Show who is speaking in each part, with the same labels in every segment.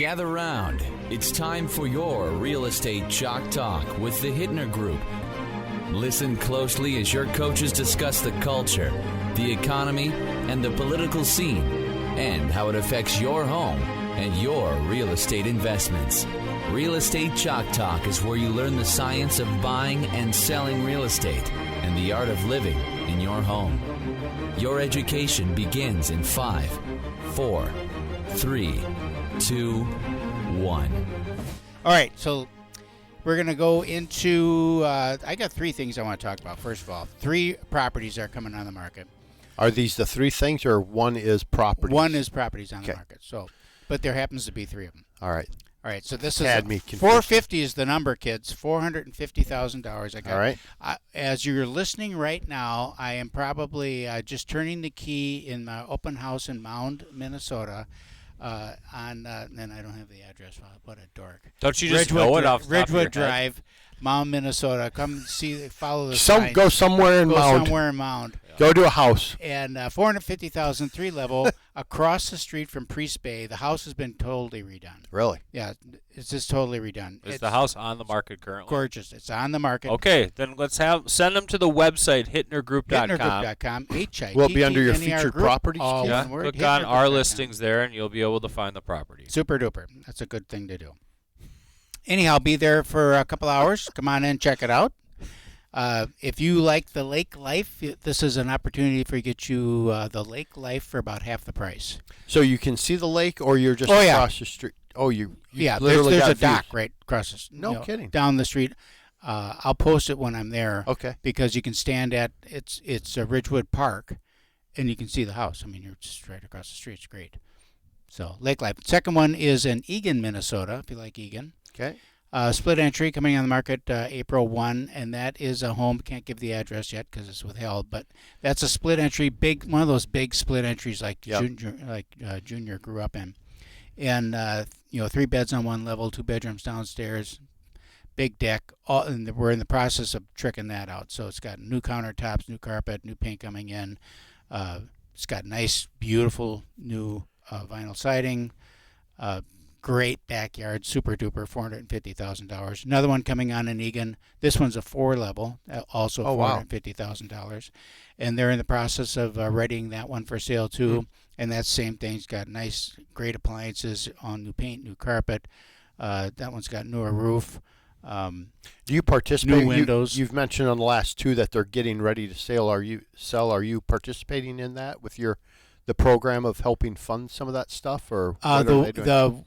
Speaker 1: Gather round. It's time for your Real Estate Chalk Talk with the Hittner Group. Listen closely as your coaches discuss the culture, the economy, and the political scene, and how it affects your home and your real estate investments. Real Estate Chalk Talk is where you learn the science of buying and selling real estate and the art of living in your home. Your education begins in 5, 4, 3, 2, 1.
Speaker 2: All right, so we're going to go into, I got three things I want to talk about. First of all, 3 properties are coming on the market.
Speaker 3: Are these the 3 things, or one is properties?
Speaker 2: One is properties on the market. So, but there happens to be 3 of them.
Speaker 3: All right.
Speaker 2: All right, so this is
Speaker 3: Had me confused.
Speaker 2: 450 is the number, kids. $450,000. I got.
Speaker 3: All right.
Speaker 2: As you're listening right now, I am probably just turning the key in my open house in Mound, Minnesota. And I don't have the address. What a dork.
Speaker 4: Don't you just know it off the top of your
Speaker 2: Ridgewood
Speaker 4: head?
Speaker 2: Drive, Mound, Minnesota. Come see, follow the sign.
Speaker 3: Go somewhere in
Speaker 2: Go
Speaker 3: Mound.
Speaker 2: somewhere in Mound.
Speaker 3: Go to a house.
Speaker 2: And 450,000, 3 level, across the street from Priest Bay. The house has been totally redone.
Speaker 3: Really?
Speaker 2: Yeah, it's just totally redone.
Speaker 4: Is the house on the market currently?
Speaker 2: Gorgeous. It's on the market.
Speaker 4: Okay, then send them to the website, hittnergroup.com.
Speaker 2: Hittnergroup.com.
Speaker 3: Will it be under your featured properties?
Speaker 2: All
Speaker 4: Yeah,
Speaker 2: one word,
Speaker 4: click on our
Speaker 2: hittnergroup.com.
Speaker 4: listings there, and you'll be able to find the property.
Speaker 2: Super duper. That's a good thing to do. Anyhow, I'll be there for a couple hours. Come on in, check it out. If you like the lake life, this is an opportunity for get you the lake life for about half the price.
Speaker 3: So you can see the lake, or you're just across the street? Oh, you literally
Speaker 2: there's
Speaker 3: got
Speaker 2: a dock
Speaker 3: views.
Speaker 2: right across the
Speaker 3: No kidding.
Speaker 2: down the street. I'll post it when I'm there.
Speaker 3: Okay.
Speaker 2: Because you can stand at it's a Ridgewood Park, and you can see the house. I mean, you're just right across the street. It's great. So lake life. Second one is in Eagan, Minnesota. If you like Eagan.
Speaker 3: Okay.
Speaker 2: Split entry coming on the market April 1, and that is a home. Can't give the address yet because it's withheld, but that's a split entry, one of those big split entries like Junior grew up in, and 3 beds on one level, 2 bedrooms downstairs, big deck. And we're in the process of tricking that out. So it's got new countertops, new carpet, new paint coming in. It's got nice, beautiful new vinyl siding. Great backyard, super duper, $450,000. Another one coming on in Eagan. This one's a 4 level, also $450,000. And they're in the process of readying that one for sale too. And that same thing. It's got nice, great appliances on new paint, new carpet. That one's got newer roof.
Speaker 3: Do you participate?
Speaker 2: New windows.
Speaker 3: You've mentioned on the last 2 that they're getting ready to sell. Are you participating in that with the program of helping fund some of that stuff, or what are they doing?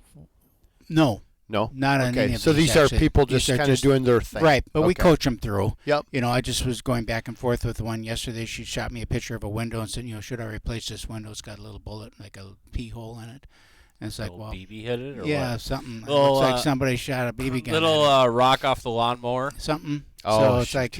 Speaker 2: No, not on any of
Speaker 3: so
Speaker 2: these.
Speaker 3: These are people just kind of doing their thing,
Speaker 2: right? But we coach them through.
Speaker 3: Yep.
Speaker 2: I just was going back and forth with one yesterday. She shot me a picture of a window and said, should I replace this window? It's got a little bullet, like a pee hole in it. And it's like,
Speaker 4: BB hit it, or
Speaker 2: yeah,
Speaker 4: what?
Speaker 2: something.
Speaker 4: Little,
Speaker 2: looks like somebody shot a BB gun.
Speaker 4: Little rock off the lawnmower.
Speaker 2: Something.
Speaker 3: Oh,
Speaker 2: so it's like,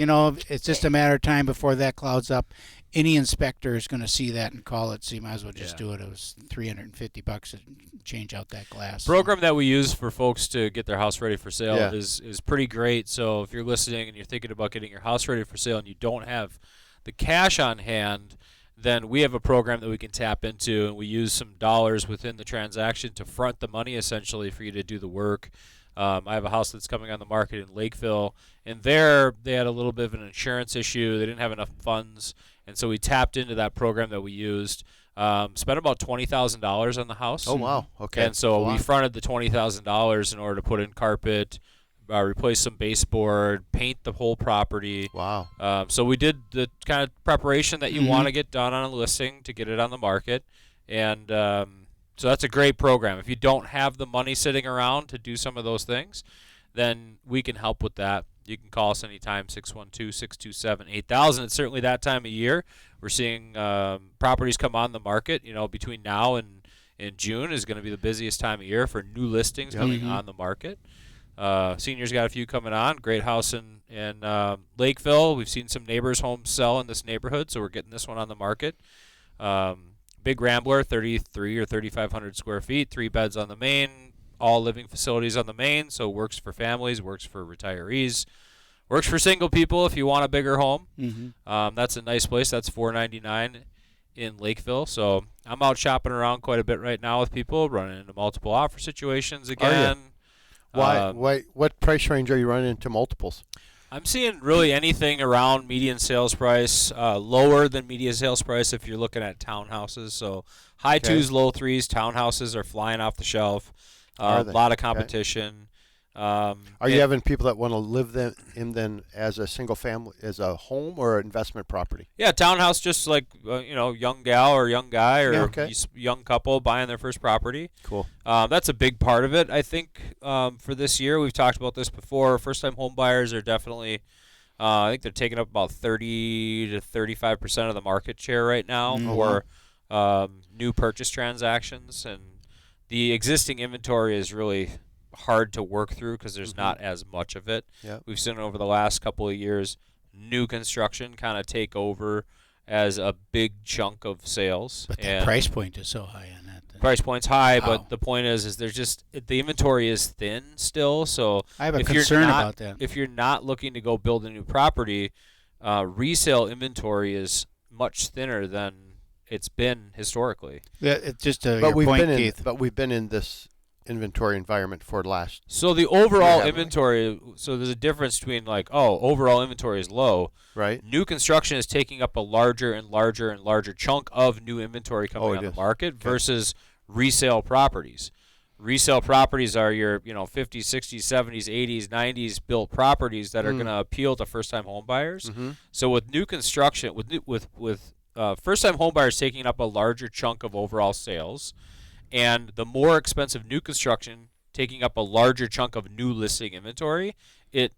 Speaker 2: it's just a matter of time before that clouds up. Any inspector is going to see that and call it, so you might as well just do it. It was $350 to change out that glass.
Speaker 4: Program that we use for folks to get their house ready for sale
Speaker 3: Yeah.
Speaker 4: is pretty great. So if you're listening and you're thinking about getting your house ready for sale and you don't have the cash on hand, then we have a program that we can tap into, and we use some dollars within the transaction to front the money essentially for you to do the work. I have a house that's coming on the market in Lakeville, and there they had a little bit of an insurance issue. They didn't have enough funds, and so we tapped into that program that we used. Spent about $20,000 on the house.
Speaker 3: Oh, wow. Okay.
Speaker 4: And so we fronted the $20,000 in order to put in carpet, replace some baseboard, paint the whole property.
Speaker 3: Wow.
Speaker 4: So we did the kind of preparation that you want to get done on a listing to get it on the market. And so that's a great program. If you don't have the money sitting around to do some of those things, then we can help with that. You can call us anytime, 612-627-8000. It's certainly that time of year. We're seeing properties come on the market. Between now and June is going to be the busiest time of year for new listings coming on the market. Seniors got a few coming on. Great house in Lakeville. We've seen some neighbors' homes sell in this neighborhood, so we're getting this one on the market. Big Rambler, 33 or 3,500 square feet, 3 beds on the main, all living facilities on the main, so works for families, works for retirees, works for single people if you want a bigger home. That's a nice place. That's $499 in Lakeville. So I'm out shopping around quite a bit right now with people, running into multiple offer situations again.
Speaker 3: What price range are you running into multiples?
Speaker 4: I'm seeing really anything around median sales price, lower than median sales price if you're looking at townhouses. So high twos, low threes, townhouses are flying off the shelf. A lot of competition.
Speaker 3: Are you having people that want to live in then as a single family, as a home or an investment property?
Speaker 4: Yeah, townhouse, just like young gal or young guy or young couple buying their first property.
Speaker 3: Cool.
Speaker 4: That's a big part of it, I think. For this year, we've talked about this before. First-time home buyers are definitely, I think they're taking up about 30 to 35% of the market share right now for new purchase transactions, and the existing inventory is really hard to work through because there's not as much of it.
Speaker 3: Yep.
Speaker 4: We've seen over the last couple of years new construction kind of take over as a big chunk of sales.
Speaker 2: But the price point is so high on that.
Speaker 4: Price point's high, but the point is there's just the inventory is thin still. So
Speaker 2: I have a concern about that.
Speaker 4: If you're not looking to go build a new property, resale inventory is much thinner than it's been historically.
Speaker 2: Yeah, it's just your point, Keith.
Speaker 3: But we've been in this inventory environment for last.
Speaker 4: So the overall inventory, so there's a difference between overall inventory is low.
Speaker 3: Right.
Speaker 4: New construction is taking up a larger and larger and larger chunk of new inventory coming on the market versus resale properties. Resale properties are your 50s, 60s, 70s, 80s, 90s built properties that are going to appeal to first-time home buyers. So with new construction, with first-time home buyers taking up a larger chunk of overall sales, and the more expensive new construction taking up a larger chunk of new listing inventory, it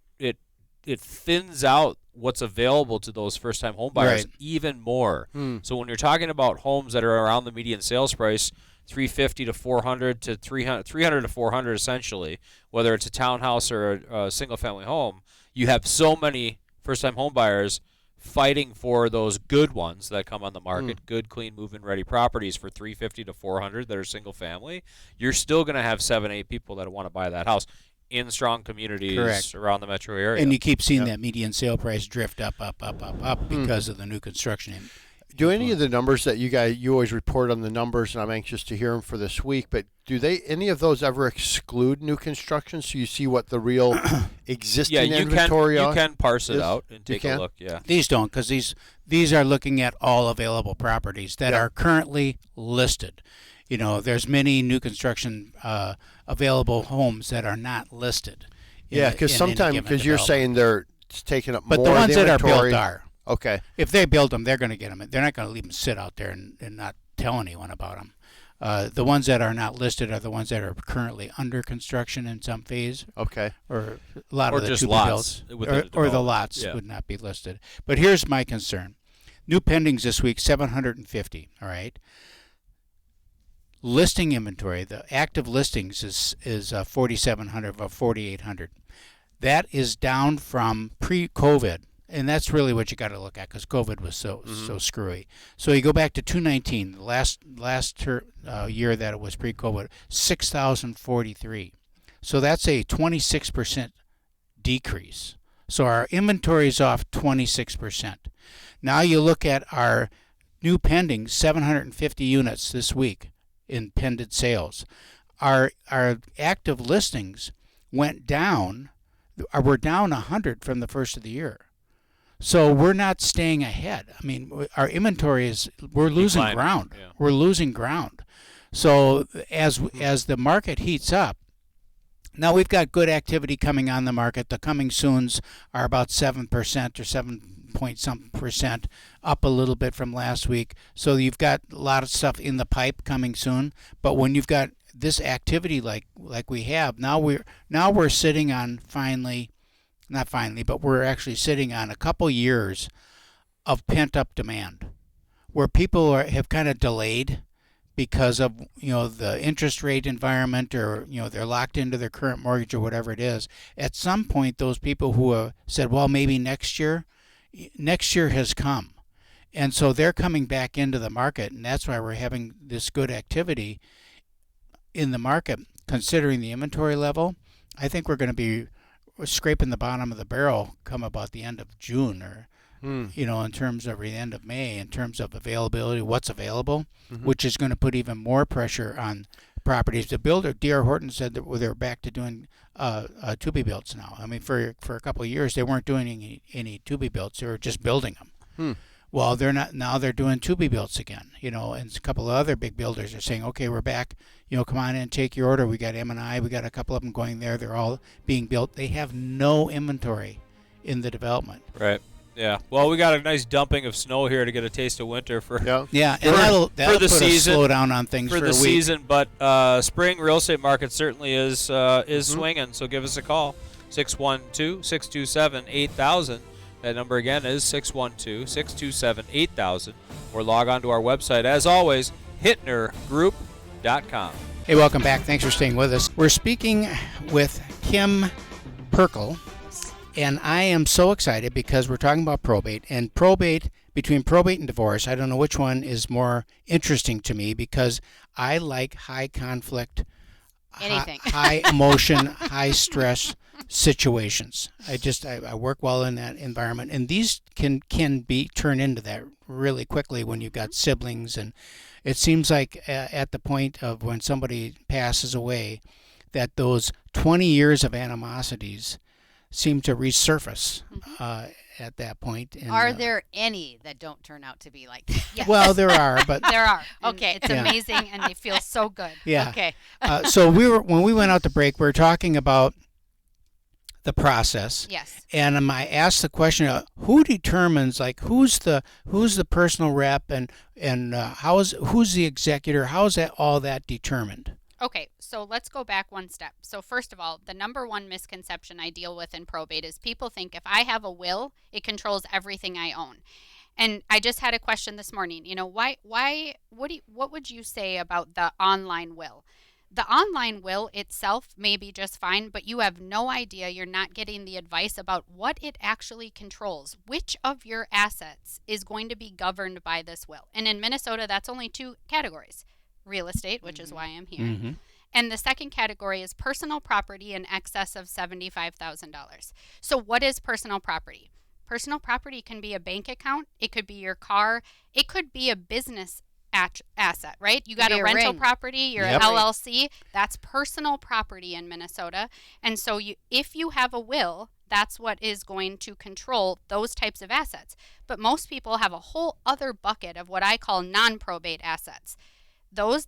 Speaker 4: thins out what's available to those first-time home buyers even more. So when you're talking about homes that are around the median sales price, $350 to $400 to $300 to $400 essentially, whether it's a townhouse or a single-family home, you have so many first-time home buyers fighting for those good ones that come on the market, good, clean, move-in ready properties for $350 to $400 that are single family. You're still going to have 7-8 people that want to buy that house in strong communities around the metro area.
Speaker 2: And you keep seeing that median sale price drift up because of the new construction.
Speaker 3: Do any of the numbers that you always report on the numbers, and I'm anxious to hear them for this week, but do any of those ever exclude new construction so you see what the real existing inventory
Speaker 4: you can parse it out and take a look. Yeah,
Speaker 2: these don't, because these are looking at all available properties that are currently listed. There's many new construction available homes that are not listed.
Speaker 3: Yeah, because sometimes you're saying they're taking up
Speaker 2: but
Speaker 3: more
Speaker 2: the ones that are
Speaker 3: inventory.
Speaker 2: built are.
Speaker 3: Okay.
Speaker 2: If they build them, they're going to get them. They're not going to leave them sit out there and not tell anyone about them. The ones that are not listed are the ones that are currently under construction in some phase.
Speaker 3: Okay.
Speaker 2: Or a lot
Speaker 4: or
Speaker 2: of the
Speaker 4: just
Speaker 2: to-be-builts.
Speaker 4: lots.
Speaker 2: Or the lots would not be listed. But here's my concern. New pendings this week, 750. All right. Listing inventory, the active listings is 4,700 or 4,800. That is down from pre-COVID. And that's really what you got to look at because COVID was so screwy. So you go back to 2019, the last year that it was pre-COVID, 6,043. So that's a 26% decrease. So our inventory is off 26%. Now you look at our new pending, 750 units this week in pended sales. Our active listings went down. We're down 100 from the first of the year. So we're not staying ahead. I mean, our inventory we're losing ground. Yeah. We're losing ground. So as the market heats up, now we've got good activity coming on the market. The coming soons are about 7% or 7 point some percent up a little bit from last week. So you've got a lot of stuff in the pipe coming soon. But when you've got this activity like we have, now we're sitting on not finally, but we're actually sitting on a couple years of pent-up demand where people have kind of delayed because of the interest rate environment or they're locked into their current mortgage or whatever it is. At some point, those people who have said, well, maybe next year has come. And so they're coming back into the market, and that's why we're having this good activity in the market. Considering the inventory level, I think we're going to be scraping the bottom of the barrel come about the end of June or in terms of the end of May, in terms of availability, what's available, which is going to put even more pressure on properties. The builder, D.R. Horton, said that they're back to doing to-be-builts now. I mean, for a couple of years, they weren't doing any to-be-builts. They were just building them. Well, they're not now. They're doing to-be-builts again. And a couple of other big builders are saying, okay, we're back. Come on in, take your order. We got M&I. We got a couple of them going there. They're all being built. They have no inventory in the development.
Speaker 4: Right. Yeah. Well, we got a nice dumping of snow here to get a taste of winter for
Speaker 2: and that'll
Speaker 4: for the
Speaker 2: put
Speaker 4: season,
Speaker 2: a slowdown on things for
Speaker 4: the
Speaker 2: a week.
Speaker 4: season. But spring real estate market certainly is swinging. So give us a call, 612-627-8000. That number again is 612-627-8000. Or log on to our website as always, hittnergroup.com.
Speaker 2: Hey, welcome back. Thanks for staying with us. We're speaking with Kim Prchal. And I am so excited because we're talking about probate. And between probate and divorce, I don't know which one is more interesting to me because I like high conflict, high emotion, high stress situations. I work well in that environment. And these can be turned into that really quickly when you've got siblings. And it seems like at the point of when somebody passes away that those 20 years of animosities seem to resurface at that point. And,
Speaker 5: are there any that don't turn out to be like that?
Speaker 2: Yes. Well, there are, but
Speaker 5: there are.
Speaker 6: Okay, it's amazing, and they feel so good.
Speaker 2: Yeah.
Speaker 5: Okay.
Speaker 2: So when we went out to break, we were talking about the process.
Speaker 5: Yes.
Speaker 2: And I asked the question of who determines, like, who's the personal rep and who's the executor? How is all that determined?
Speaker 6: Okay, so let's go back one step. So first of all, the number one misconception I deal with in probate is people think if I have a will, it controls everything I own. And I just had a question this morning. What would you say about the online will? The online will itself may be just fine, but you have no idea. You're not getting the advice about what it actually controls. Which of your assets is going to be governed by this will? And in Minnesota, that's only two categories. Real estate, which is why I'm here. And the second category is personal property in excess of $75,000. So what is personal property? Personal property can be a bank account. It could be your car. It could be a business asset, right? You got a rental property, you're an LLC. That's personal property in Minnesota. And so if you have a will, that's what is going to control those types of assets. But most people have a whole other bucket of what I call non-probate assets. Those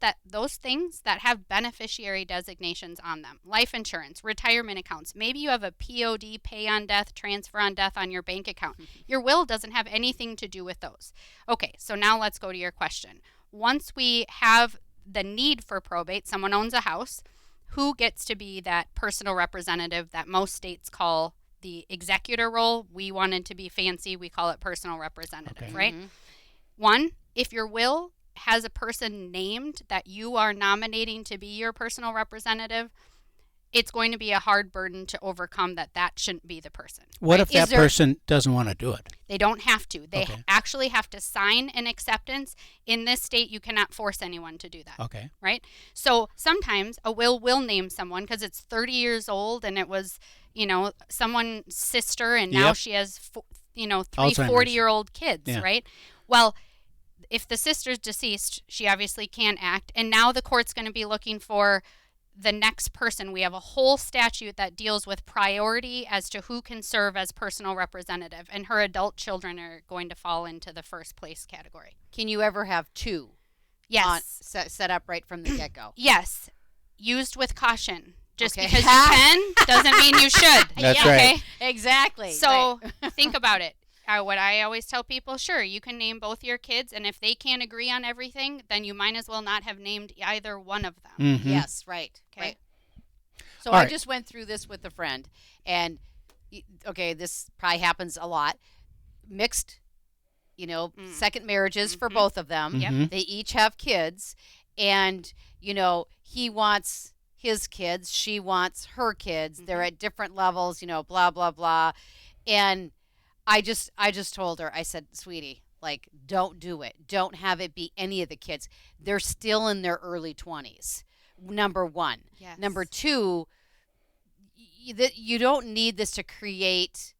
Speaker 6: things that have beneficiary designations on them. Life insurance, retirement accounts. Maybe you have a POD, pay on death, transfer on death on your bank account. Your will doesn't have anything to do with those. Okay, so now let's go to your question. Once we have the need for probate, someone owns a house, who gets to be that personal representative that most states call the executor role? We wanted to be fancy. We call it personal representative, right? One, if your will has a person named that you are nominating to be your personal representative, it's going to be a hard burden to overcome that shouldn't be the person.
Speaker 2: What if that person doesn't want to do it?
Speaker 6: They don't have to. They actually have to sign an acceptance. In this state, you cannot force anyone to do that. Okay. Right? So sometimes a will name someone because it's 30 years old and it was, someone's sister and now she has, three 40-year-old kids, right? Well, if the sister's deceased, she obviously can't act. And now the court's going to be looking for the next person. We have a whole statute that deals with priority as to who can serve as personal representative. And her adult children are going to fall into the first place category.
Speaker 5: Can you ever have two?
Speaker 6: Yes.
Speaker 5: Set up right from the get-go?
Speaker 6: Yes. Used with caution. Just because you can doesn't mean you should.
Speaker 2: That's right.
Speaker 6: Okay?
Speaker 5: Exactly.
Speaker 6: So think about it. What I always tell people, sure, you can name both your kids, and if they can't agree on everything, then you might as well not have named either one of them.
Speaker 5: Yes, right.
Speaker 6: Okay.
Speaker 5: Right. So I just went through this with a friend, and this probably happens a lot. Mixed, second marriages for both of them. They each have kids, and he wants his kids, she wants her kids. They're at different levels, blah blah blah, and I just told her, I said, sweetie, don't do it. Don't have it be any of the kids. They're still in their early 20s, number one.
Speaker 6: Yes.
Speaker 5: Number two, you don't need this to create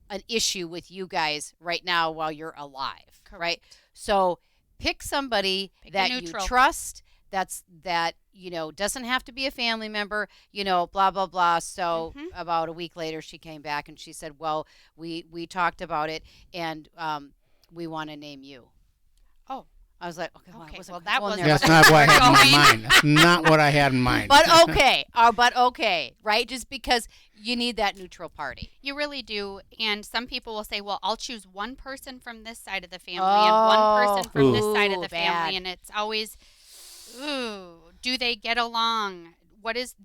Speaker 5: an issue with you guys right now while you're alive. Correct. Right? So pick somebody that you trust, that doesn't have to be a family member, blah blah blah. So about a week later she came back and she said, well, we talked about it, and we want to name you.
Speaker 6: Oh,
Speaker 5: I was like, okay,
Speaker 6: well, that was
Speaker 2: that's not what I had in mind. That's not what I had in mind.
Speaker 5: But okay, right? Just because you need that neutral party.
Speaker 6: You really do. And some people will say, well, I'll choose one person from this side of the family and one person from this side of the family. And it's always, do they get along?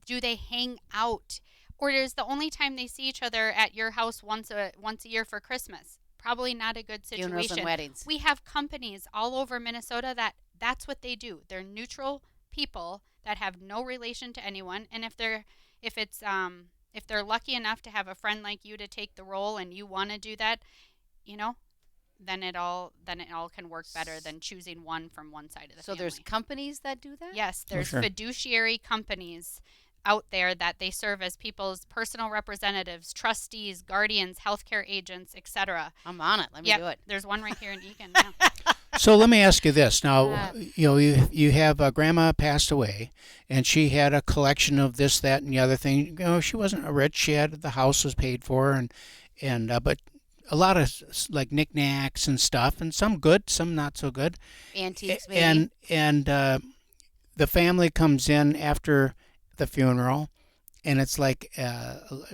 Speaker 6: Do they hang out? Or is the only time they see each other at your house once a year for Christmas? Probably not a good situation.
Speaker 5: Funerals and weddings.
Speaker 6: We have companies all over Minnesota that's what they do. They're neutral people that have no relation to anyone. And if they're lucky enough to have a friend like you to take the role, and you want to do that, then it all can work better than choosing one from one side of the family.
Speaker 5: So there's companies that do that?
Speaker 6: Yes, there's fiduciary companies out there that they serve as people's personal representatives, trustees, guardians, healthcare agents, etc.
Speaker 5: I'm on it. Let me do it.
Speaker 6: There's one right here in Eagan. Yeah.
Speaker 2: So let me ask you this. Now, you have grandma passed away, and she had a collection of this, that, and the other thing. She wasn't rich. She had the house was paid for, and but a lot of like knickknacks and stuff, and some good, some not so good.
Speaker 5: Antiques, maybe.
Speaker 2: And the family comes in after the funeral, and it's like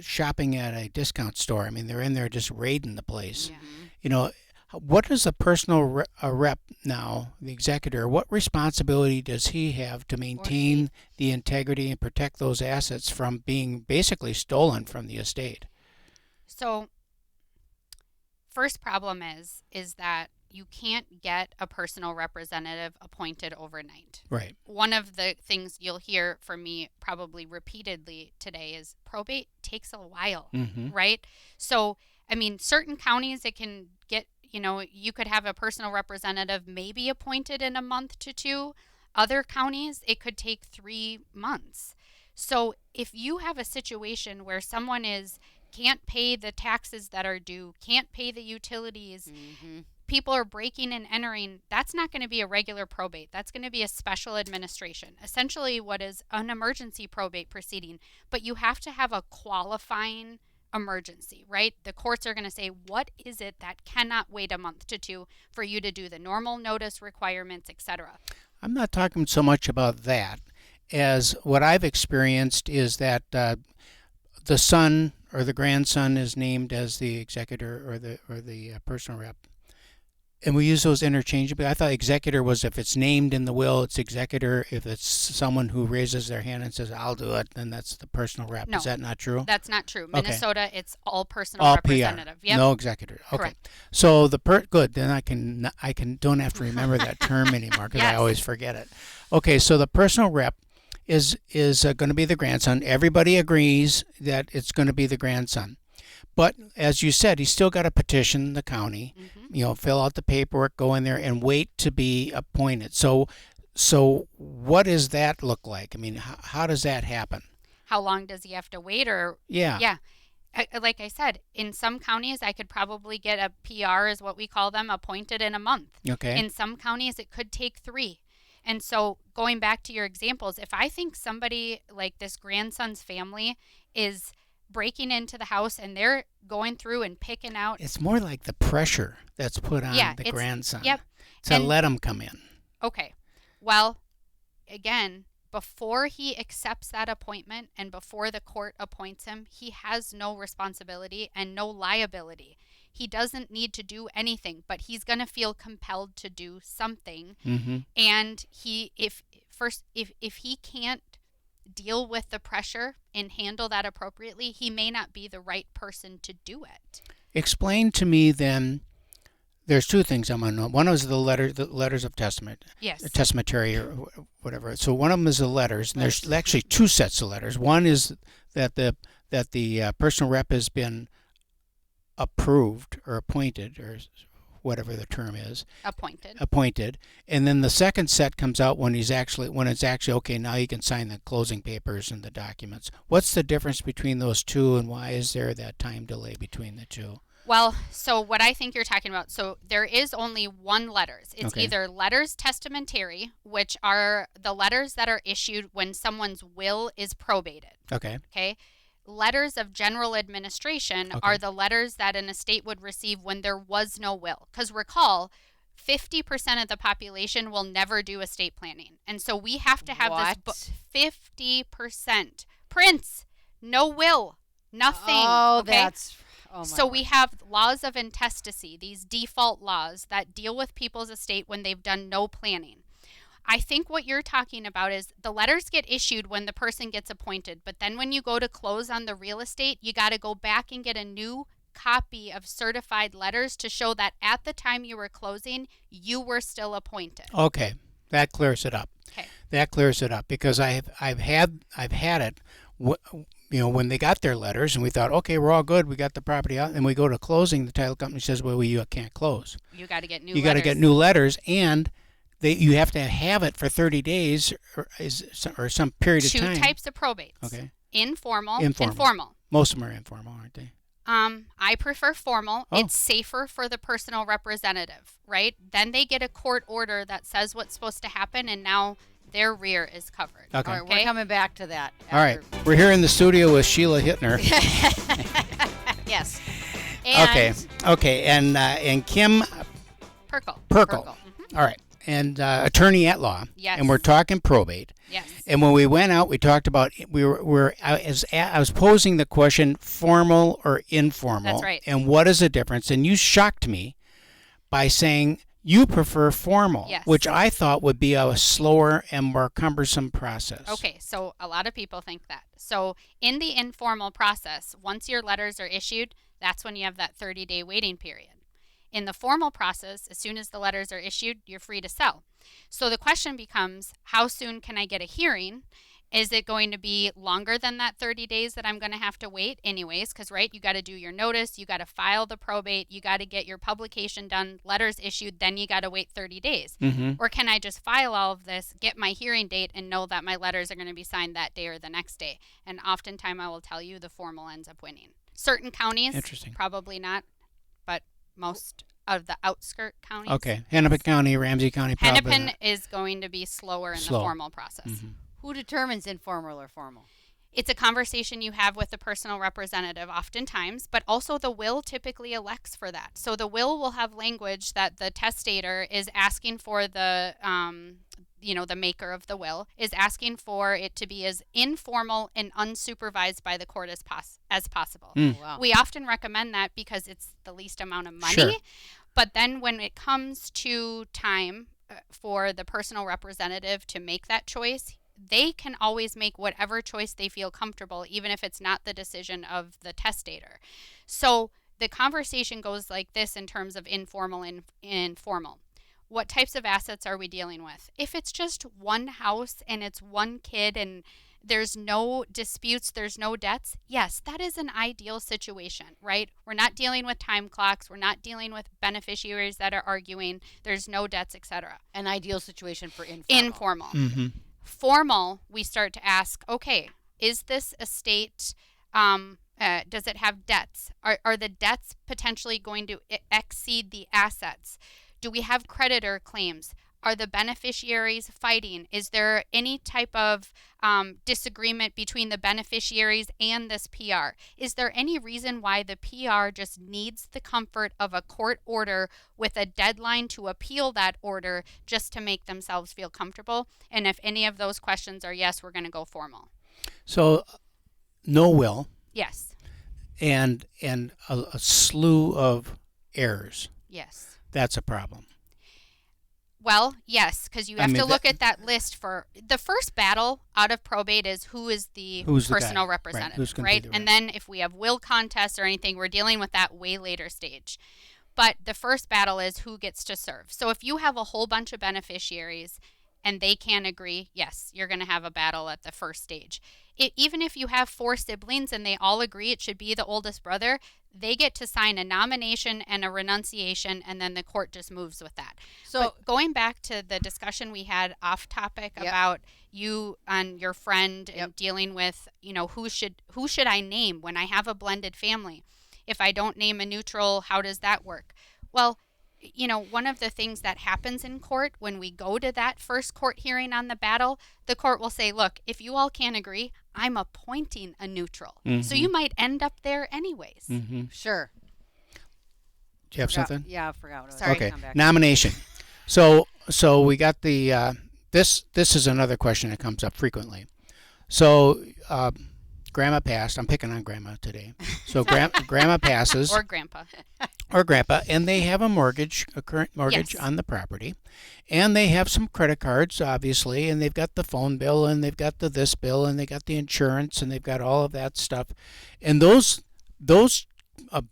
Speaker 2: shopping at a discount store. I mean, they're in there just raiding the place. Yeah. What does a personal rep now, the executor, what responsibility does he have to maintain the integrity and protect those assets from being basically stolen from the estate?
Speaker 6: So, first problem is that you can't get a personal representative appointed overnight.
Speaker 2: Right.
Speaker 6: One of the things you'll hear from me probably repeatedly today is probate takes a while, right? So, I mean, certain counties it can get, you could have a personal representative maybe appointed in a month to 2. Other counties, it could take 3 months. So if you have a situation where someone can't pay the taxes that are due, can't pay the utilities, people are breaking and entering, that's not going to be a regular probate. That's going to be a special administration, essentially what is an emergency probate proceeding. But you have to have a qualifying emergency, right? The courts are going to say, what is it that cannot wait a month to 2 for you to do the normal notice requirements, etc.?
Speaker 2: I'm not talking so much about that as what I've experienced is that the son or the grandson is named as the executor or the personal rep. And we use those interchangeably. I thought executor was if it's named in the will, it's executor. If it's someone who raises their hand and says, I'll do it, then that's the personal rep.
Speaker 6: No,
Speaker 2: is that not true?
Speaker 6: That's not true.
Speaker 2: Okay.
Speaker 6: Minnesota, it's all personal
Speaker 2: all
Speaker 6: representative.
Speaker 2: PR,
Speaker 6: yep.
Speaker 2: No executor. Okay.
Speaker 6: Correct.
Speaker 2: So good. Then I can don't have to remember that term anymore because I always forget it. Okay. So the personal rep is going to be the grandson. Everybody agrees that it's going to be the grandson. But as you said, he's still got to petition the county, fill out the paperwork, go in there and wait to be appointed. So what does that look like? I mean, how does that happen?
Speaker 6: How long does he have to wait? Yeah. Like I said, in some counties, I could probably get a PR, is what we call them, appointed in a month.
Speaker 2: Okay.
Speaker 6: In some counties, it could take 3. And so going back to your examples, if I think somebody like this grandson's family is breaking into the house and they're going through and picking out.
Speaker 2: It's more like the pressure that's put on the grandson to let him come in.
Speaker 6: Okay. Well, again, before he accepts that appointment and before the court appoints him, he has no responsibility and no liability. He doesn't need to do anything, but he's going to feel compelled to do something. And if he can't deal with the pressure and handle that appropriately, he may not be the right person to do it.
Speaker 2: Explain to me then, there's 2 things I want to know. One is the letters of testament.
Speaker 6: Yes.
Speaker 2: Testamentary or whatever. So one of them is the letters, and there's actually 2 sets of letters. One is that the personal rep has been approved or appointed or whatever the term is. Appointed. And then the second set comes out when it's actually okay, now you can sign the closing papers and the documents. What's the difference between those 2 and why is there that time delay between the 2?
Speaker 6: Well, so what I think you're talking about, so there is only one letters. It's either letters testamentary, which are the letters that are issued when someone's will is probated. Okay. Letters of general administration are the letters that an estate would receive when there was no will. Because recall, 50% of the population will never do estate planning. And so we have to have this book. 50%. Prince, no will, nothing.
Speaker 5: Oh, that's... Oh,
Speaker 6: so we have laws of intestacy, these default laws that deal with people's estate when they've done no planning. I think what you're talking about is the letters get issued when the person gets appointed, but then when you go to close on the real estate, you got to go back and get a new copy of certified letters to show that at the time you were closing, you were still appointed.
Speaker 2: Okay, that clears it up.
Speaker 6: Okay.
Speaker 2: That clears it up because I've had it. When they got their letters and we thought, okay, we're all good, we got the property out, and we go to closing, the title company says, well, you can't close.
Speaker 6: You got to get new.
Speaker 2: You got to get new letters, and you have to have it for 30 days or some period of time.
Speaker 6: 2 types of probates.
Speaker 2: Okay.
Speaker 6: Informal. And formal.
Speaker 2: Most of them are informal, aren't they?
Speaker 6: I prefer formal.
Speaker 2: Oh.
Speaker 6: It's safer for the personal representative, right? Then they get a court order that says what's supposed to happen, and now their rear is covered.
Speaker 2: Okay.
Speaker 5: All right, we're coming back to that.
Speaker 2: All right. We're here in the studio with Sheila Hittner.
Speaker 5: Yes.
Speaker 6: And
Speaker 2: Okay. And Kim
Speaker 6: Prchal.
Speaker 2: All right. And attorney at law.
Speaker 6: Yes.
Speaker 2: And we're talking probate.
Speaker 6: Yes.
Speaker 2: And when we went out, we talked about I was posing the question, formal or informal.
Speaker 6: That's right.
Speaker 2: And what is the difference? And you shocked me by saying you prefer formal,
Speaker 6: Yes.
Speaker 2: which I thought would be a slower and more cumbersome process.
Speaker 6: Okay, so a lot of people think that. So in the informal process, once your letters are issued, that's when you have that 30-day waiting period. In the formal process, as soon as the letters are issued, you're free to sell. So the question becomes, how soon can I get a hearing? Is it going to be longer than that 30 days that I'm going to have to wait anyways? Because, right, you got to do your notice, you got to file the probate, you got to get your publication done, letters issued, then you got to wait 30 days.
Speaker 2: Mm-hmm.
Speaker 6: Or can I just file all of this, get my hearing date, and know that my letters are going to be signed that day or the next day? And oftentimes I will tell you the formal ends up winning. Certain counties,
Speaker 2: Interesting.
Speaker 6: Probably not, but most of the outskirt counties.
Speaker 2: Okay. Hennepin County, Ramsey County, probably
Speaker 6: Hennepin
Speaker 2: not.
Speaker 6: is going to be slower in the formal process.
Speaker 2: Mm-hmm.
Speaker 5: Who determines informal or formal?
Speaker 6: It's a conversation you have with the personal representative oftentimes, but also the will typically elects for that. So the will have language that the testator is asking for the maker of the will is asking for it to be as informal and unsupervised by the court as possible.
Speaker 5: Wow.
Speaker 6: We often recommend that because it's the least amount of money.
Speaker 2: Sure.
Speaker 6: But then when it comes to time for the personal representative to make that choice, they can always make whatever choice they feel comfortable, even if it's not the decision of the testator. So the conversation goes like this in terms of informal and formal. What types of assets are we dealing with? If it's just one house and it's one kid and there's no disputes, there's no debts, yes, that is an ideal situation, right? We're not dealing with time clocks. We're not dealing with beneficiaries that are arguing. There's no debts, etc.
Speaker 5: An ideal situation for informal.
Speaker 6: Informal.
Speaker 2: Mm-hmm.
Speaker 6: Formal, we start to ask, okay, is this estate, does it have debts? Are the debts potentially going to exceed the assets? Do we have creditor claims? Are the beneficiaries fighting? Is there any type of disagreement between the beneficiaries and this PR? Is there any reason why the PR just needs the comfort of a court order with a deadline to appeal that order just to make themselves feel comfortable? And if any of those questions are yes, we're going to go formal.
Speaker 2: So, no will.
Speaker 6: Yes.
Speaker 2: And a slew of errors.
Speaker 6: Yes.
Speaker 2: That's a problem.
Speaker 6: Well, yes, because you have to look at that list for the first battle out of probate is who's the personal representative, right? And then if we have will contests or anything, we're dealing with that way later stage. But the first battle is who gets to serve. So if you have a whole bunch of beneficiaries and they can't agree, yes, you're going to have a battle at the first stage. Even if you have 4 siblings and they all agree it should be the oldest brother, they get to sign a nomination and a renunciation, and then the court just moves with that. So but going back to the discussion we had off topic about you and your friend and dealing with, who should I name when I have a blended family? If I don't name a neutral, how does that work? Well, one of the things that happens in court when we go to that first court hearing on the battle, the court will say, look, if you all can't agree, I'm appointing a neutral.
Speaker 2: Mm-hmm.
Speaker 6: So you might end up there anyways.
Speaker 2: Mm-hmm.
Speaker 5: Sure.
Speaker 2: Do you have something?
Speaker 5: Yeah, I forgot. What I was
Speaker 6: Sorry.
Speaker 2: Okay.
Speaker 5: come back.
Speaker 2: Nomination. So we got the this is another question that comes up frequently. So grandma passed. I'm picking on grandma today. So grandma passes.
Speaker 6: Or grandpa.
Speaker 2: Or grandpa, and they have a current mortgage
Speaker 6: Yes.
Speaker 2: on the property, and they have some credit cards, obviously, and they've got the phone bill, and they've got this bill, and they got the insurance, and they've got all of that stuff, and those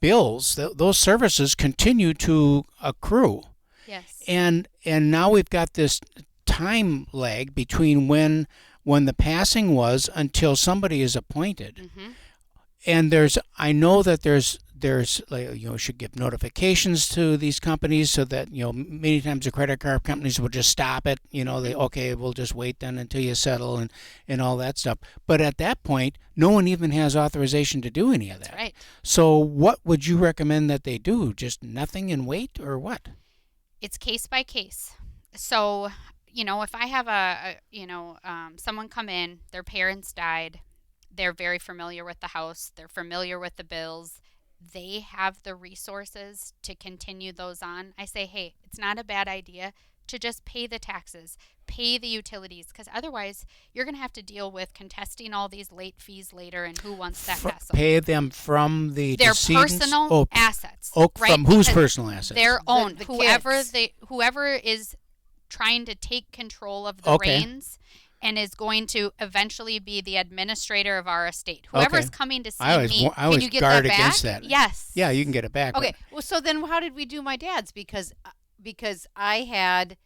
Speaker 2: bills, those services continue to accrue.
Speaker 6: Yes.
Speaker 2: And now we've got this time lag between when the passing was until somebody is appointed.
Speaker 6: Mm-hmm.
Speaker 2: And I know that there's should give notifications to these companies so that many times the credit card companies will just stop it. We'll just wait then until you settle and all that stuff. But at that point, no one even has authorization to do any of that.
Speaker 6: That's right.
Speaker 2: So what would you recommend that they do? Just nothing and wait, or what?
Speaker 6: It's case by case. So if I have someone come in, their parents died, they're very familiar with the house, they're familiar with the bills, they have the resources to continue those on. I say, hey, it's not a bad idea to just pay the taxes, pay the utilities, because otherwise you're going to have to deal with contesting all these late fees later, and who wants that hassle?
Speaker 2: Pay them from the
Speaker 6: their
Speaker 2: decedent's?
Speaker 6: personal assets.
Speaker 2: Right?
Speaker 6: Right?
Speaker 2: From whose
Speaker 6: Because
Speaker 2: personal assets?
Speaker 6: their own.
Speaker 5: The
Speaker 6: Whoever is trying to take control of the reins and is going to eventually be the administrator of our estate. Whoever's coming to see me,
Speaker 2: I always
Speaker 5: you get
Speaker 2: guard
Speaker 5: that back?
Speaker 2: against that.
Speaker 6: yes.
Speaker 2: Yeah, you can get it back.
Speaker 5: Okay. Well, so then how did we do my dad's? Because I had,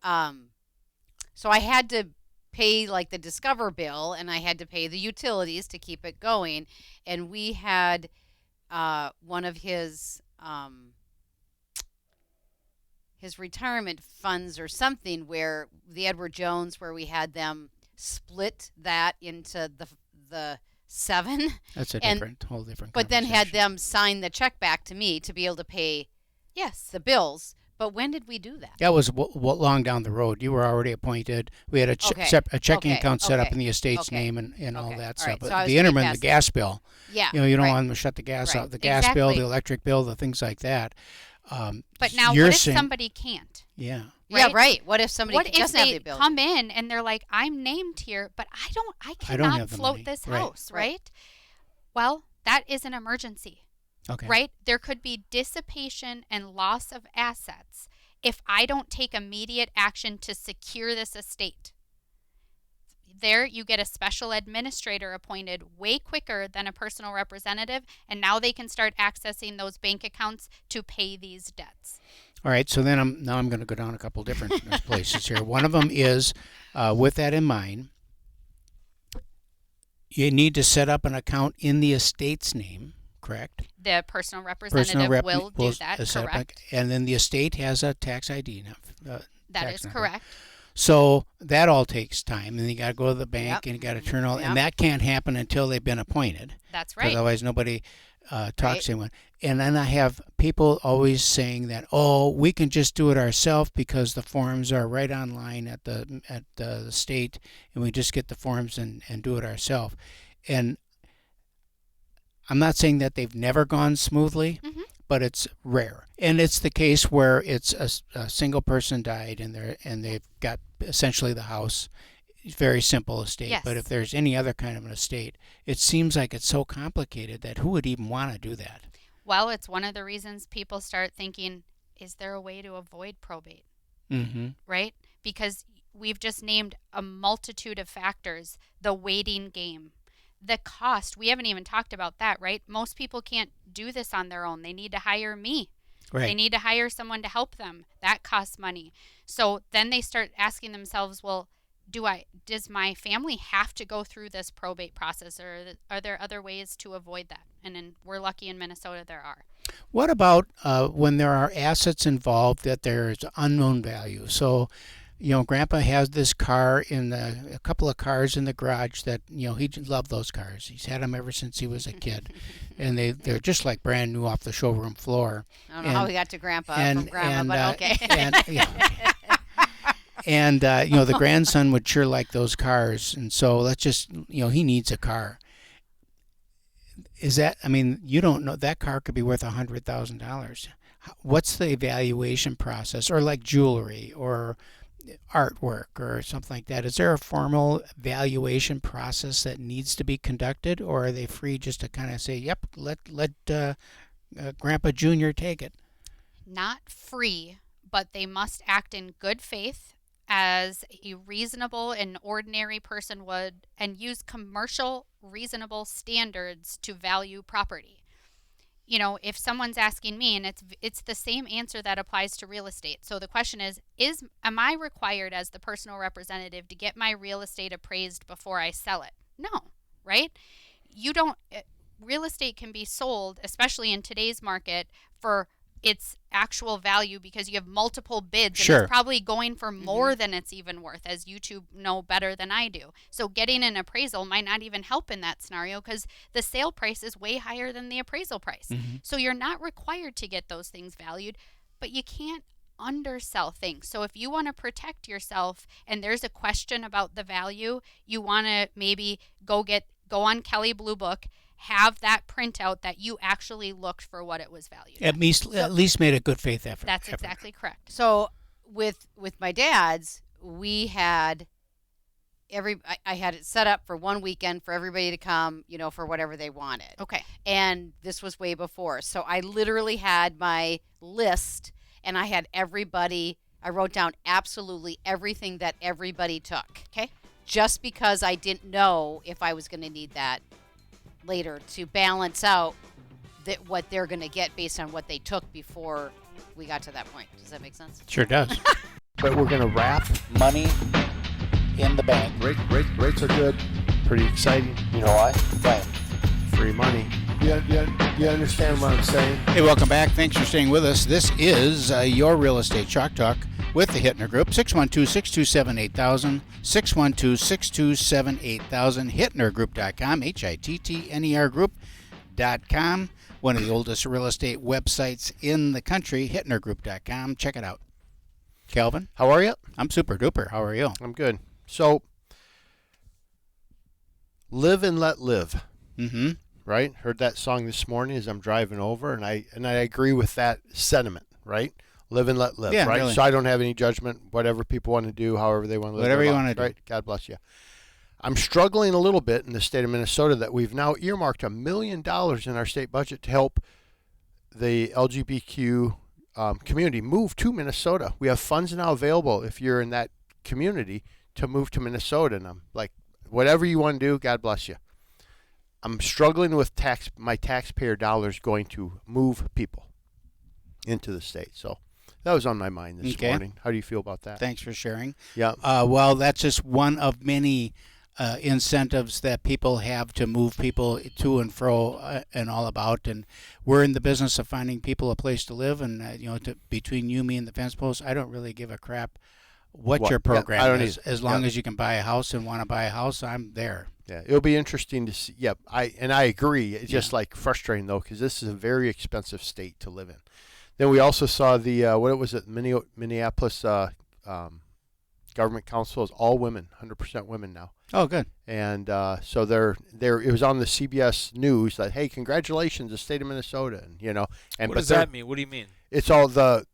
Speaker 5: so I had to pay like the Discover bill, and I had to pay the utilities to keep it going, and we had one of his retirement funds or something where the Edward Jones, where we had them split that into the 7.
Speaker 2: That's a whole different.
Speaker 5: But then had
Speaker 2: conversation.
Speaker 5: them sign the check back to me to be able to pay the bills. But when did we do that?
Speaker 2: That was long down the road. You were already appointed. We had a checking account set up in the estate's name and all that stuff.
Speaker 5: Right.
Speaker 2: But
Speaker 5: So
Speaker 2: the interim, the gas bill.
Speaker 5: Yeah.
Speaker 2: You don't want them to shut the gas off. The gas bill, the electric bill, the things like that.
Speaker 6: But now, what if somebody can't?
Speaker 2: Yeah.
Speaker 5: Yeah, right. What if somebody
Speaker 6: What if
Speaker 5: doesn't have the
Speaker 6: they
Speaker 5: ability?
Speaker 6: come in and they're like, I'm named here, but I cannot
Speaker 2: have the
Speaker 6: float
Speaker 2: money.
Speaker 6: this
Speaker 2: Right.
Speaker 6: house, right? Well, that is an emergency,
Speaker 2: Okay.
Speaker 6: right? There could be dissipation and loss of assets if I don't take immediate action to secure this estate. There, you get a special administrator appointed way quicker than a personal representative, and now they can start accessing those bank accounts to pay these debts.
Speaker 2: All right. So then I'm going to go down a couple different places here. One of them is, with that in mind, you need to set up an account in the estate's name, correct?
Speaker 6: The personal representative will do that, correct?
Speaker 2: And then the estate has a tax ID now.
Speaker 6: That is correct.
Speaker 2: So that all takes time, and you got to go to the bank, and you got to turn all, and that can't happen until they've been appointed.
Speaker 6: That's right.
Speaker 2: Otherwise, nobody talks to anyone. And then I have people always saying that, we can just do it ourselves because the forms are right online at the state, and we just get the forms and do it ourselves. And I'm not saying that they've never gone smoothly, but it's rare. And it's the case where it's a single person died and they've got essentially the house. Very simple estate.
Speaker 6: Yes.
Speaker 2: But if there's any other kind of an estate, it seems like it's so complicated that who would even want to do that?
Speaker 6: Well, it's one of the reasons people start thinking, is there a way to avoid probate?
Speaker 2: Mm-hmm.
Speaker 6: Right? Because we've just named a multitude of factors. The waiting game. The cost, we haven't even talked about that, right? Most people can't do this on their own. They need to hire me.
Speaker 2: Right.
Speaker 6: They need to hire someone to help them. That costs money. So then they start asking themselves, well, does my family have to go through this probate process, or are there other ways to avoid that? And we're lucky in Minnesota there are.
Speaker 2: What about when there are assets involved that there's unknown value? So, Grandpa has this car a couple of cars in the garage that, he loved those cars. He's had them ever since he was a kid. And they're just like brand new off the showroom floor.
Speaker 5: I don't know how we got to Grandpa from Grandma, but okay.
Speaker 2: The grandson would sure like those cars. And so let's just, he needs a car. Is that, you don't know, that car could be worth $100,000. What's the evaluation process? Or like jewelry or artwork or something like that? Is there a formal valuation process that needs to be conducted, or are they free just to kind of say, yep, let Grandpa Jr. take it?
Speaker 6: Not free, but they must act in good faith as a reasonable and ordinary person would, and use commercial reasonable standards to value property. If someone's asking me, and it's the same answer that applies to real estate. So the question is am I required as the personal representative to get my real estate appraised before I sell it? No, right? Real estate can be sold, especially in today's market, for its actual value because you have multiple bids.
Speaker 2: Sure.
Speaker 6: And it's probably going for more than it's even worth, as you two know better than I do. So getting an appraisal might not even help in that scenario because the sale price is way higher than the appraisal price. So you're not required to get those things valued, but you can't undersell things. So if you want to protect yourself and there's a question about the value, you want to maybe go on Kelley Blue Book, have that printout that you actually looked for what it was valued
Speaker 2: at least made a good faith effort.
Speaker 6: That's exactly correct.
Speaker 5: So with my dad's, we had I had it set up for one weekend for everybody to come, for whatever they wanted.
Speaker 6: Okay.
Speaker 5: And this was way before. So I literally had my list, and I had I wrote down absolutely everything that everybody took.
Speaker 6: Okay.
Speaker 5: Just because I didn't know if I was going to need that later to balance out what they're going to get based on what they took before we got to that point. Does that make sense?
Speaker 2: Sure does.
Speaker 3: But we're going to wrap.
Speaker 2: Money in the bank.
Speaker 3: Rates are good. Pretty exciting.
Speaker 2: You know why? Why?
Speaker 3: Free money. You understand what I'm saying?
Speaker 2: Hey, welcome back. Thanks for staying with us. This is your Real Estate Chalk Talk with the Hittner Group. 612-627-8000. 612-627-8000. HittnerGroup.com. HITTNER Group.com. One of the oldest real estate websites in the country. HittnerGroup.com. Check it out. Calvin?
Speaker 3: How are you?
Speaker 2: I'm super duper. How are you?
Speaker 3: I'm good. So, live and let live.
Speaker 2: Mm-hmm.
Speaker 3: Right? Heard that song this morning as I'm driving over, and I agree with that sentiment, right? Live and let live,
Speaker 2: yeah,
Speaker 3: right?
Speaker 2: Really.
Speaker 3: So I don't have any judgment. Whatever people want to do, however they want to live
Speaker 2: whatever
Speaker 3: their
Speaker 2: you
Speaker 3: lives,
Speaker 2: want to
Speaker 3: right?
Speaker 2: do.
Speaker 3: God bless you. I'm struggling a little bit in the state of Minnesota that we've now earmarked $1 million in our state budget to help the LGBTQ community move to Minnesota. We have funds now available if you're in that community to move to Minnesota. And I'm like, whatever you want to do, God bless you. I'm struggling with my taxpayer dollars going to move people into the state. So that was on my mind this morning. How do you feel about that?
Speaker 2: Thanks for sharing.
Speaker 3: Yeah.
Speaker 2: Well, that's just one of many incentives that people have to move people to and fro and all about. And we're in the business of finding people a place to live. And, between you, me, and the fence post, I don't really give a crap what your program is. As long as you can buy a house and want to buy a house, I'm there.
Speaker 3: Yeah, it'll be interesting to see. Yep, I agree. It's just like frustrating though, because this is a very expensive state to live in. Then we also saw the Minneapolis government council is all women, 100% women now.
Speaker 2: Oh, good.
Speaker 3: And so they're it was on the CBS News that, hey, congratulations, the state of Minnesota, and And
Speaker 4: what does that mean? What do you mean?
Speaker 3: It's all the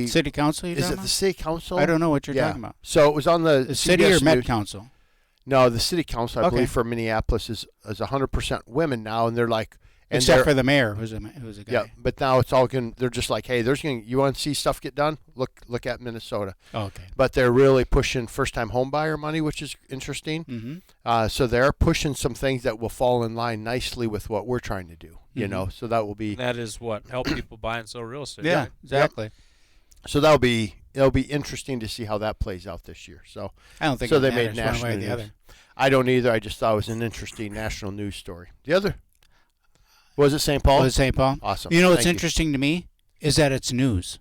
Speaker 2: city council.
Speaker 3: Is it the city council?
Speaker 2: I don't know what you're talking about.
Speaker 3: So it was on the
Speaker 2: city
Speaker 3: CBS
Speaker 2: or Met
Speaker 3: News.
Speaker 2: Council.
Speaker 3: No, the city council, I believe, for Minneapolis is 100% women now, and they're like,
Speaker 2: except for the mayor, who's a guy.
Speaker 3: Yeah, but now it's all going. They're just like, hey, you want to see stuff get done? Look at Minnesota.
Speaker 2: Oh, okay.
Speaker 3: But they're really pushing first-time home buyer money, which is interesting.
Speaker 2: Mm-hmm.
Speaker 3: So they're pushing some things that will fall in line nicely with what we're trying to do.
Speaker 2: Mm-hmm.
Speaker 3: So that will be.
Speaker 4: And that is what help people buy and sell real estate.
Speaker 2: Yeah,
Speaker 4: right?
Speaker 2: exactly.
Speaker 3: Yep. So it'll be interesting to see how that plays out this year. So
Speaker 2: I don't think
Speaker 3: so
Speaker 2: it
Speaker 3: they
Speaker 2: matters
Speaker 3: made national
Speaker 2: one way or
Speaker 3: news.
Speaker 2: the other.
Speaker 3: I don't either. I just thought it was an interesting national news story. The other was it St. Paul?
Speaker 2: Was it St. Paul?
Speaker 3: Awesome.
Speaker 2: What's
Speaker 3: Thank
Speaker 2: interesting to me is that it's news.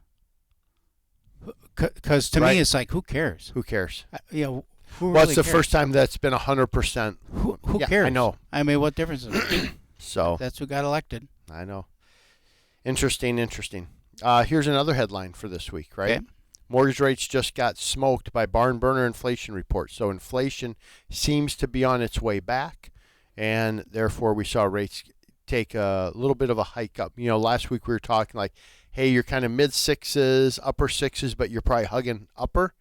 Speaker 2: because to me it's like, who cares?
Speaker 3: Who cares?
Speaker 2: Who
Speaker 3: well,
Speaker 2: really
Speaker 3: it's the
Speaker 2: cares?
Speaker 3: first time that's been 100%.
Speaker 2: Who
Speaker 3: Yeah,
Speaker 2: cares?
Speaker 3: I know.
Speaker 2: I mean, what difference does it make?
Speaker 3: So
Speaker 2: That's who got elected.
Speaker 3: I know. Interesting. Here's another headline for this week, right?
Speaker 2: Okay.
Speaker 3: Mortgage rates just got smoked by barn burner inflation reports. So inflation seems to be on its way back, and therefore we saw rates take a little bit of a hike up. Last week we were talking like, hey, you're kind of mid sixes, upper sixes, but you're probably hugging upper.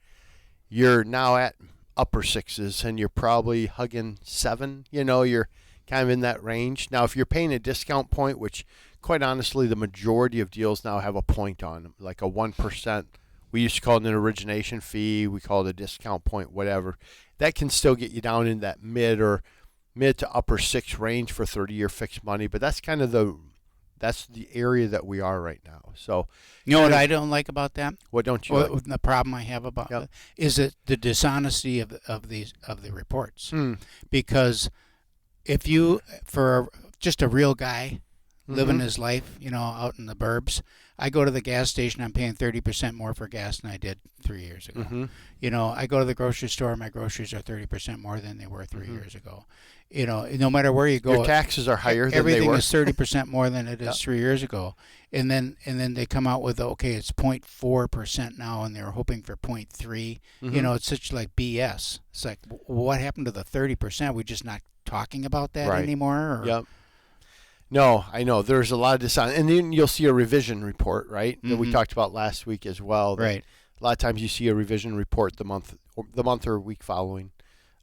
Speaker 3: You're now at upper sixes, and you're probably hugging 7. You're kind of in that range. Now, if you're paying a discount point, which quite honestly, the majority of deals now have a point on them, like a 1%. We used to call it an origination fee. We call it a discount point, whatever. That can still get you down in that mid to upper 6 range for 30-year fixed money. But that's kind of the area that we are right now. So,
Speaker 2: what I don't like about that?
Speaker 3: What don't you like?
Speaker 2: The problem I have about it is it the dishonesty of the reports. Because if you, for just a real guy living his life, out in the burbs, I go to the gas station, I'm paying 30% more for gas than I did 3 years ago. I go to the grocery store, my groceries are 30% more than they were 3 years ago. No matter where you go,
Speaker 3: your taxes are higher than they
Speaker 2: everything
Speaker 3: were.
Speaker 2: is 30% more than it is 3 years ago. And then they come out with, okay, it's 0.4% now, and they were hoping for 0.3. It's such like BS. It's like, what happened to the 30%? We just not talking about that anymore? Or?
Speaker 3: Yep. No, I know. There's a lot of dishonesty. And then you'll see a revision report, right? That we talked about last week as well.
Speaker 2: Right.
Speaker 3: A lot of times you see a revision report the month or week following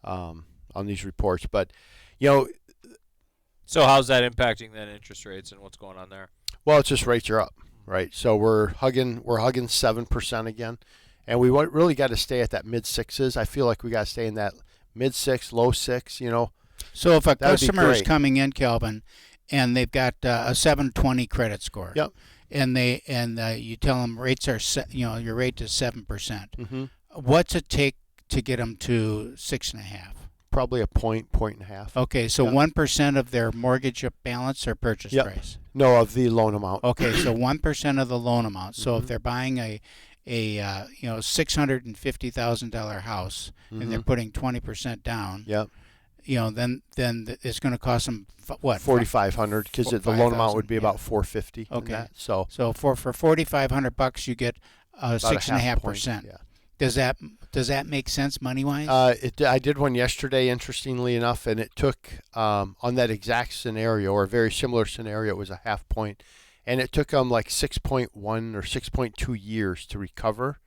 Speaker 3: on these reports. But,
Speaker 4: So how's that impacting then interest rates and what's going on there?
Speaker 3: Well, it's just rates are up, right? So we're hugging 7% again. And we really got to stay at that mid-6s. I feel like we got to stay in that mid-6, low-6,
Speaker 2: So if a customer is coming in, Calvin, and they've got a 720 credit score.
Speaker 3: Yep.
Speaker 2: And you tell them rates are your rate is 7%. What's it take to get them to 6.5?
Speaker 3: Probably a point and a half.
Speaker 2: Okay, so 1% of their mortgage balance or purchase price.
Speaker 3: No, of the loan amount.
Speaker 2: Okay, so 1% of the loan amount. So if they're buying a $650,000 house and they're putting 20% down.
Speaker 3: Yep.
Speaker 2: Then it's going to cost them what?
Speaker 3: $4,500 because the loan amount would be about $450.
Speaker 2: Okay.
Speaker 3: So
Speaker 2: for $4,500 you get 6.5%.
Speaker 3: Yeah.
Speaker 2: Does that make sense money wise?
Speaker 3: I did one yesterday, interestingly enough, and it took on that exact scenario or a very similar scenario. It was a half point, and it took them like 6.1 or 6.2 years to recover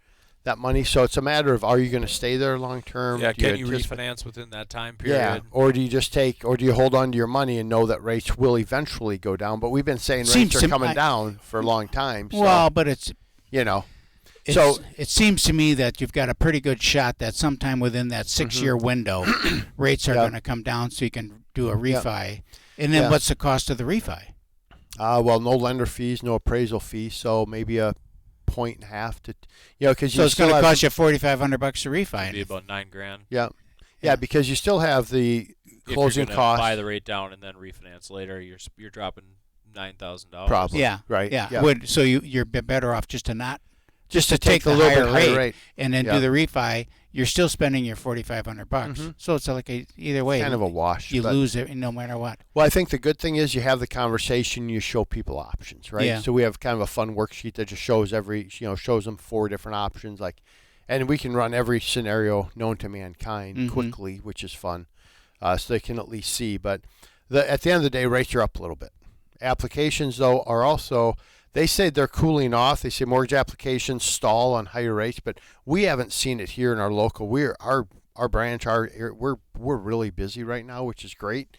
Speaker 3: that money. So it's a matter of, are you going to stay there long term?
Speaker 4: Yeah, can you refinance within that time period?
Speaker 3: Yeah, or do you hold on to your money and know that rates will eventually go down? But we've been saying rates are coming down for a long time. So,
Speaker 2: well, but it's
Speaker 3: so
Speaker 2: it seems to me that you've got a pretty good shot that sometime within that 6-year window, rates are going to come down, so you can do a refi. And then what's the cost of the refi?
Speaker 3: Well, no lender fees, no appraisal fees, so maybe a point and a half to, because
Speaker 2: so it's going to cost you $4,500 to refi.
Speaker 4: It'd be about $9,000.
Speaker 3: Yeah, because you still have the closing costs.
Speaker 4: Buy the rate down and then refinance later. You're dropping $9,000.
Speaker 3: Probably.
Speaker 2: Yeah.
Speaker 3: Right.
Speaker 2: Yeah. So you're better off just to
Speaker 3: take
Speaker 2: a
Speaker 3: little
Speaker 2: higher
Speaker 3: bit higher rate
Speaker 2: and then do the refi. You're still spending your $4,500. So it's like either way,
Speaker 3: kind of a wash.
Speaker 2: You lose it no matter what.
Speaker 3: Well, I think the good thing is you have the conversation. You show people options, right?
Speaker 2: Yeah.
Speaker 3: So we have kind of a fun worksheet that just shows shows them 4 different options, and we can run every scenario known to mankind quickly, which is fun, so they can at least see. But at the end of the day, rates are up a little bit. Applications though are also. They say they're cooling off. They say mortgage applications stall on higher rates, but we haven't seen it here in our local. Our branch, we're really busy right now, which is great.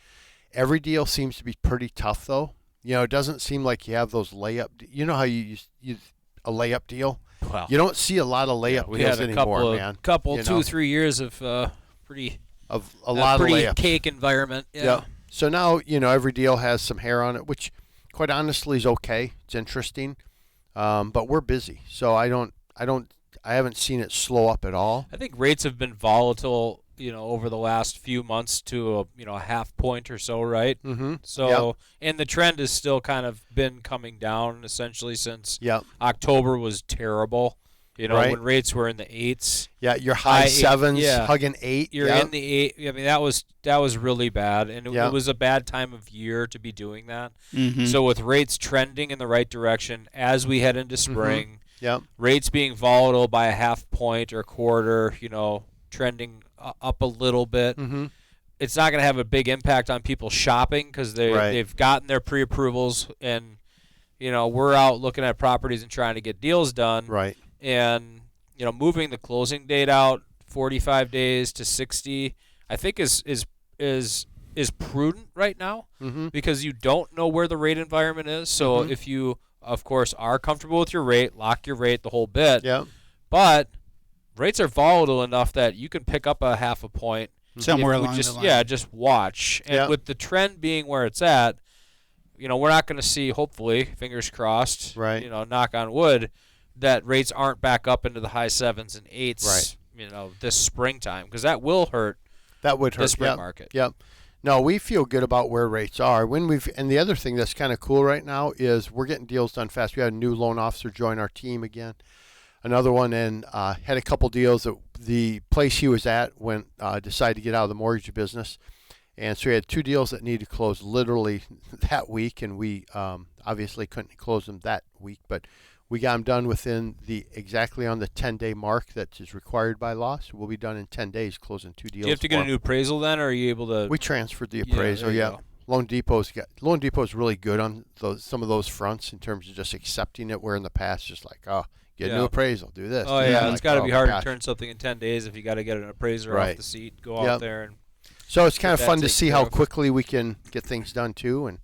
Speaker 3: Every deal seems to be pretty tough though. It doesn't seem like you have those layup. You know how you a layup deal?
Speaker 4: Wow.
Speaker 3: You don't see a lot of layup deals anymore, man.
Speaker 4: Couple 2-3 years of pretty
Speaker 3: a lot of layups.
Speaker 4: Cake environment. Yeah.
Speaker 3: So now every deal has some hair on it, which. Quite honestly, is okay. It's interesting, but we're busy, so I haven't seen it slow up at all.
Speaker 4: I think rates have been volatile, over the last few months to a half point or so, right?
Speaker 3: Mm-hmm.
Speaker 4: So, and the trend has still kind of been coming down essentially since October was terrible. You know, when rates were in the 8s.
Speaker 3: Yeah, your high 7s, hugging 8.
Speaker 4: You're in the 8. I mean, that was really bad, and it was a bad time of year to be doing that.
Speaker 2: Mm-hmm.
Speaker 4: So with rates trending in the right direction as we head into spring, rates being volatile by a half point or a quarter, you know, trending up a little bit, it's not going to have a big impact on people shopping because they've gotten their pre-approvals, and you know, we're out looking at properties and trying to get deals done.
Speaker 3: Right.
Speaker 4: And, you know, moving the closing date out 45 days to 60, I think is prudent right now because you don't know where the rate environment is. So if you, of course, are comfortable with your rate, lock your rate the whole bit.
Speaker 3: Yeah.
Speaker 4: But rates are volatile enough that you can pick up a half a point.
Speaker 2: Somewhere along the line.
Speaker 4: Yeah, just watch. And with the trend being where it's at, you know, we're not going to see, hopefully, fingers crossed, you know, knock on wood, that rates aren't back up into the high 7s and 8s, you know, this springtime, because that will hurt.
Speaker 3: That would hurt
Speaker 4: the spring market.
Speaker 3: Yep. No, we feel good about where rates are. And the other thing that's kind of cool right now is we're getting deals done fast. We had a new loan officer join our team again. Another one, and had a couple deals that the place he was at decided to get out of the mortgage business. And so we had 2 deals that needed to close literally that week, and we obviously couldn't close them that week, but we got them done within exactly on the 10-day mark that is required by law. So we'll be done in 10 days closing 2 deals.
Speaker 4: Do you have to get a new appraisal then, or are you able to?
Speaker 3: We transferred the appraisal, Loan Depot's really good on some of those fronts in terms of just accepting it, where in the past just like, get a new appraisal, do this.
Speaker 4: Oh, yeah, it's got to be hard to turn something in 10 days if you got to get an appraiser off the seat, go out there and.
Speaker 3: So it's kind of fun to see how quickly we can get things done too, and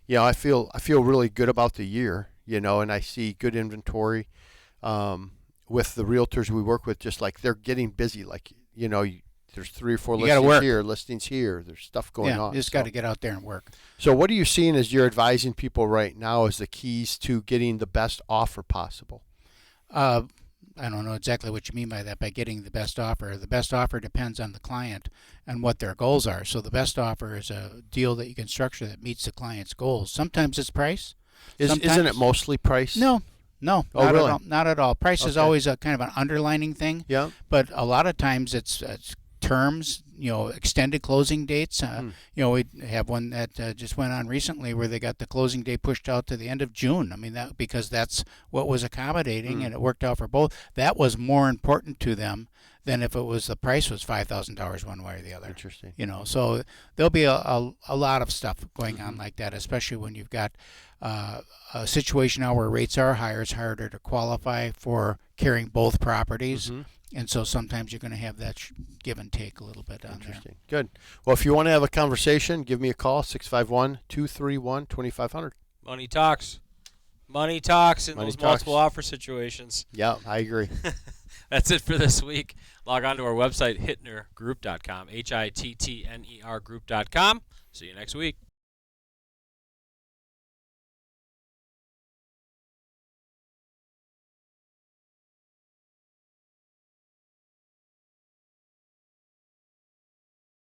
Speaker 3: you know, I feel really good about the year, you know, and I see good inventory with the realtors we work with. Just like they're getting busy, like you know, there's 3 or 4 listings here, there's stuff going on.
Speaker 2: You just got to get out there and work.
Speaker 3: So what are you seeing as you're advising people right now as the keys to getting the best offer possible?
Speaker 2: I don't know exactly what you mean by that, by getting the best offer. The best offer depends on the client and what their goals are. So the best offer is a deal that you can structure that meets the client's goals. Sometimes it's price.
Speaker 3: Isn't it mostly price?
Speaker 2: No,
Speaker 3: not
Speaker 2: really? Not at all. Price is always a kind of an underlining thing.
Speaker 3: Yeah.
Speaker 2: But a lot of times it's terms, you know, extended closing dates. You know, we have one that just went on recently where they got the closing date pushed out to the end of June. I mean, because that's what was accommodating, and it worked out for both. That was more important to them than if the price was $5,000 one way or the other.
Speaker 3: Interesting.
Speaker 2: You know, so there'll be a lot of stuff going on like that, especially when you've got a situation now where rates are higher. It's harder to qualify for carrying both properties. And so sometimes you're going to have that give and take a little bit on there.
Speaker 3: Interesting. Good. Well, if you want to have a conversation, give me a call, 651-231-2500.
Speaker 4: Money talks. Money talks in those multiple offer situations.
Speaker 3: Yeah, I agree.
Speaker 4: That's it for this week. Log on to our website, hittnergroup.com, HITTNER group.com. See you next week.